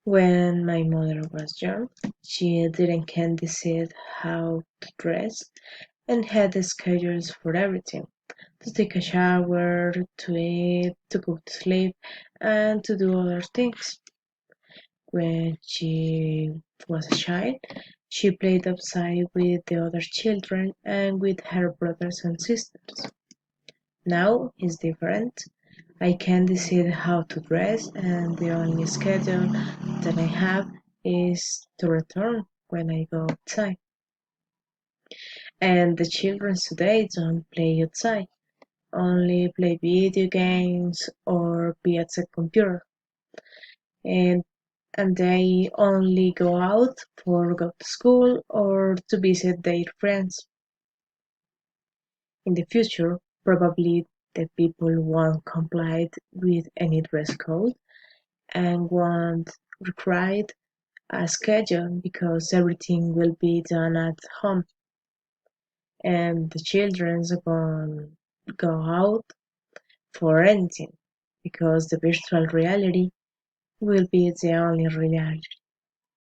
When my mother was young, she didn't can decide how to dress and had schedules for everything. To take a shower, to eat, to go to sleep, and to do other things. When she was a child, she played outside with the other children and with her brothers and sisters. Now it's different. I can decide how to dress, and the only schedule that I have is to return when I go outside. And the children today don't play outside, only play video games or be at the computer. And and they only go out for go to school or to visit their friends. In the future, probably the people won't comply with any dress code and won't require a schedule because everything will be done at home and the children's gonna go out for anything because the virtual reality will be the only reality.